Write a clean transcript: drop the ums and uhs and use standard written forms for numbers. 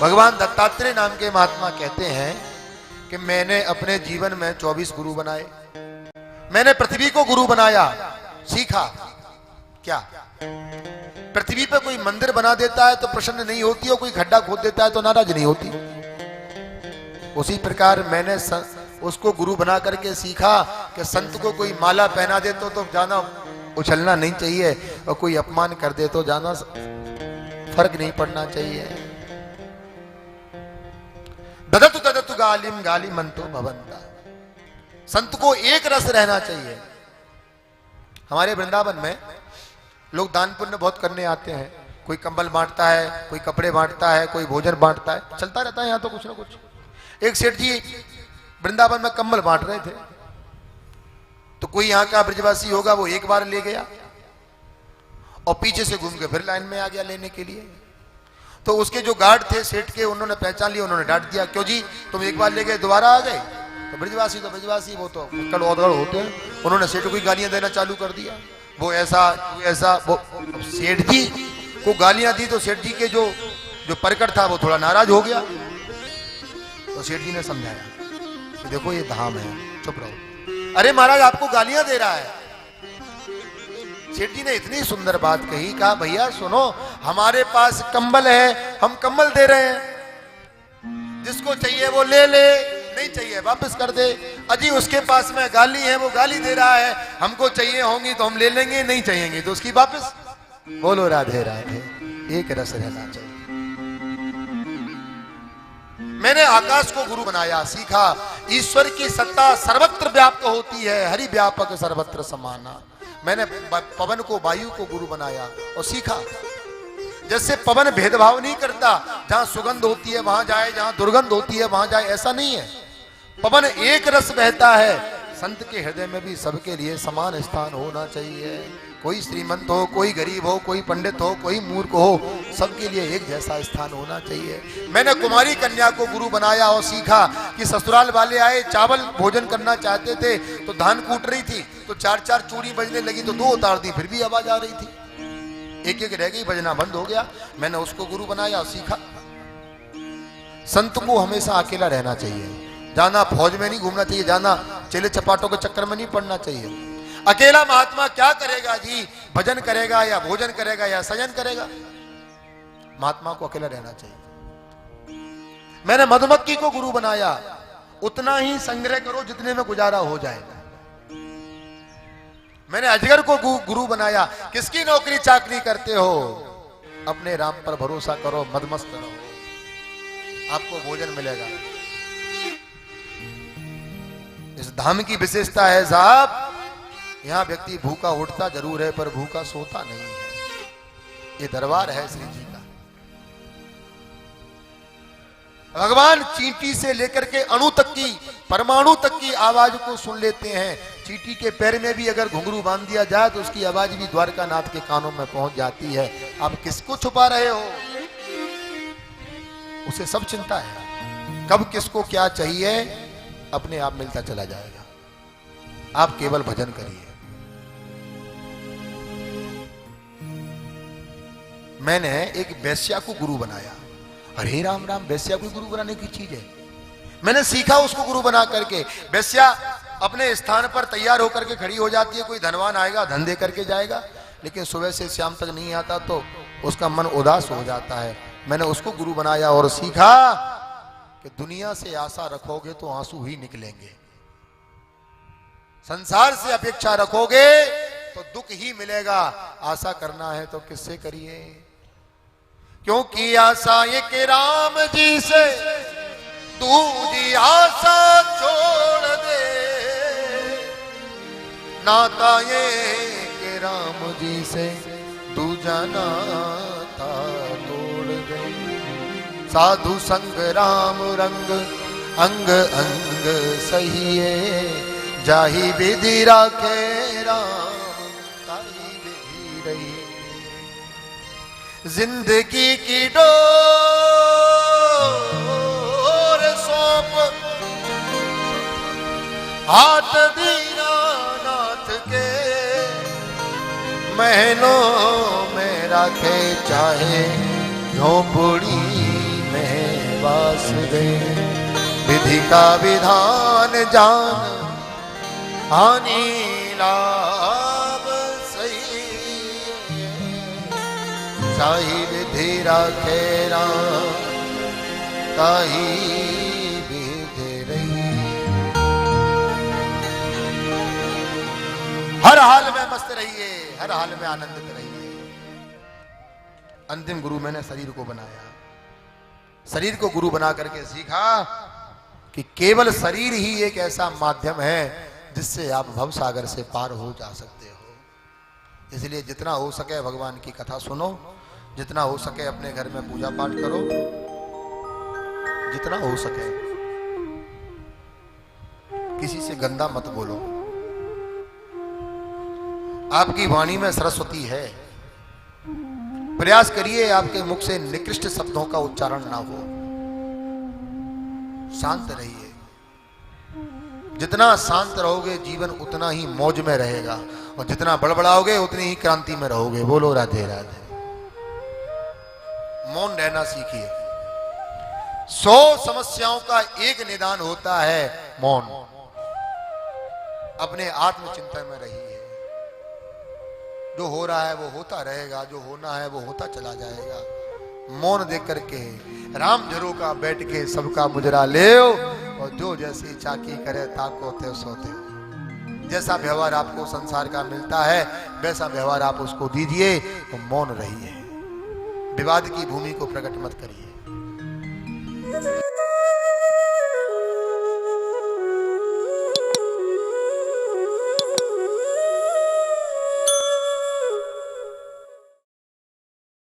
भगवान दत्तात्रेय नाम के महात्मा कहते हैं कि मैंने अपने जीवन में 24 गुरु बनाए। मैंने पृथ्वी को गुरु बनाया, सीखा क्या? पृथ्वी पे कोई मंदिर बना देता है तो प्रसन्न नहीं होती, और कोई खड्डा खोद देता है तो नाराज नहीं होती। उसी प्रकार मैंने उसको गुरु बना करके सीखा कि संत को कोई माला पहना दे तो जाना उछलना नहीं चाहिए, और कोई अपमान कर दे तो जाना फर्क नहीं पड़ना चाहिए। ददतु ददतु गालिम गालिमंतो भवंता। संत को एक रस रहना चाहिए। हमारे वृंदावन में लोग दान पुण्य बहुत करने आते हैं। कोई कंबल बांटता है, कोई कपड़े बांटता है, कोई भोजन बांटता है, चलता रहता है यहाँ तो कुछ ना कुछ। एक सेठ जी वृंदावन में कंबल बांट रहे थे, तो कोई यहाँ का ब्रजवासी होगा, वो एक बार ले गया और पीछे से घूम के फिर लाइन में आ गया लेने के लिए। तो उसके जो गार्ड थे सेठ के, उन्होंने पहचान लिया, उन्होंने डांट दिया, क्यों जी तुम एक बार ले गए दोबारा आ गए? तो ब्रजवासी वो तो कल औदड़ होते हैं। उन्होंने सेठ को गालियां देना चालू कर दिया, वो ऐसा वो। सेठ जी को गालियां दी तो सेठ जी के जो परकट था वो थोड़ा नाराज हो गया। तो सेठ जी ने समझाया कि देखो ये धाम है, चुप रहो। अरे महाराज आपको गालियां दे रहा है। सेठ जी ने इतनी सुंदर बात कही, कहा भैया सुनो, हमारे पास कंबल है, हम कंबल दे रहे हैं, जिसको चाहिए वो ले ले, नहीं चाहिए वापस कर दे। अजी उसके पास में गाली है, वो गाली दे रहा है, हमको चाहिए होंगी तो हम ले लेंगे, नहीं चाहिएंगे तो उसकी वापस। बोलो राधे राधे, एक रस रहना चाहिए। मैंने आकाश को गुरु बनाया, सीखा ईश्वर की सत्ता सर्वत्र व्याप्त होती है, हरि व्यापक सर्वत्र समाना। मैंने पवन को, वायु को गुरु बनाया और सीखा जैसे पवन भेदभाव नहीं करता, जहां सुगंध होती है वहां जाए, जहां दुर्गंध होती है वहां जाए, ऐसा नहीं है। पवन एक रस बहता है। संत के हृदय में भी सबके लिए समान स्थान होना चाहिए। कोई श्रीमंत हो, कोई गरीब हो, कोई पंडित हो, कोई मूर्ख हो, सबके लिए एक जैसा स्थान होना चाहिए। मैंने कुमारी कन्या को गुरु बनाया और सीखा कि ससुराल वाले आए, चावल भोजन करना चाहते थे तो धान कूट रही थी, तो 4-4 चूड़ी बजने लगी तो 2 उतार दी, फिर भी आवाज आ रही थी। एक एक रह गई, बजना बंद हो गया। मैंने उसको गुरु बनाया और सीखा। संत को हमेशा अकेला रहना चाहिए, जाना फौज में नहीं घूमना चाहिए, जाना चेले चपाटों के चक्कर में नहीं पड़ना चाहिए। अकेला महात्मा क्या करेगा जी? भजन करेगा या भोजन करेगा या सजन करेगा? महात्मा को अकेला रहना चाहिए। मैंने मधुमक्खी को गुरु बनाया, उतना ही संग्रह करो जितने में गुजारा हो जाएगा। मैंने अजगर को गुरु बनाया, किसकी नौकरी चाकरी करते हो, अपने राम पर भरोसा करो, मदमस्त रहो, आपको भोजन मिलेगा। इस धाम की विशेषता है साहब, यहां व्यक्ति भूखा उठता जरूर है पर भूखा सोता नहीं है। ये दरबार है श्री जी का। भगवान चींटी से लेकर के अणु तक की, परमाणु तक की आवाज को सुन लेते हैं। चींटी के पैर में भी अगर घुंघरू बांध दिया जाए तो उसकी आवाज भी द्वारकानाथ के कानों में पहुंच जाती है। आप किसको छुपा रहे हो? उसे सब चिंता है, कब किसको क्या चाहिए अपने आप मिलता चला जाएगा। आप केवल भजन करिए। मैंने एक वैश्या को गुरु बनाया। अरे राम राम, वैश्या कोई गुरु बनाने की चीज है? मैंने सीखा उसको गुरु बना करके। वैश्या अपने स्थान पर तैयार होकर के खड़ी हो जाती है, कोई धनवान आएगा धन दे करके जाएगा, लेकिन सुबह से शाम तक नहीं आता तो उसका मन उदास हो जाता है। मैंने उसको गुरु बनाया और सीखा कि दुनिया से आशा रखोगे तो आंसू ही निकलेंगे, संसार से अपेक्षा रखोगे तो दुख ही मिलेगा। आशा करना है तो किससे करिए? क्योंकि आशा एक राम जी से, दूजी आशा छोड़ दे, नाता ये के राम जी से, दूजा नाता तोड़ दे। साधु संग राम रंग, अंग अंग सहिए, जाहि विधि राखे राम, ताहि विधि रही। जिंदगी की डोर सौंप हाथ दीनानाथ के, महलों में रखे चाहे झोंपड़ी में वासुदेव। विधि का विधान जान हानि लाभ सही, साही विधि राखे राम ताही विधि रही। हर हाल में मस्त रहिए, हर हाल में आनंदित रहिए। अंतिम गुरु मैंने शरीर को बनाया, शरीर को गुरु बना करके सीखा कि केवल शरीर ही एक ऐसा माध्यम है जिससे आप भव सागर से पार हो जा सकते हो। इसलिए जितना हो सके भगवान की कथा सुनो, जितना हो सके अपने घर में पूजा पाठ करो, जितना हो सके किसी से गंदा मत बोलो। आपकी वाणी में सरस्वती है, प्रयास करिए आपके मुख से निकृष्ट शब्दों का उच्चारण ना हो। शांत रहिए, जितना शांत रहोगे जीवन उतना ही मौज में रहेगा, और जितना बड़बड़ाओगे उतनी ही क्रांति में रहोगे। बोलो राधे राधे। मौन रहना सीखिए। 100 समस्याओं का एक निदान होता है मौन। अपने आत्मचिंतन में रहिए। जो हो रहा है वो होता रहेगा, जो होना है वो होता चला जाएगा। मौन देख करके राम झरोका बैठ के सबका मुजरा ले, और जो जैसी चाकी करे ताको ते सोते। जैसा व्यवहार आपको संसार का मिलता है वैसा व्यवहार आप उसको दीजिए, तो मौन रहिए। विवाद की भूमि को प्रकट मत करिए।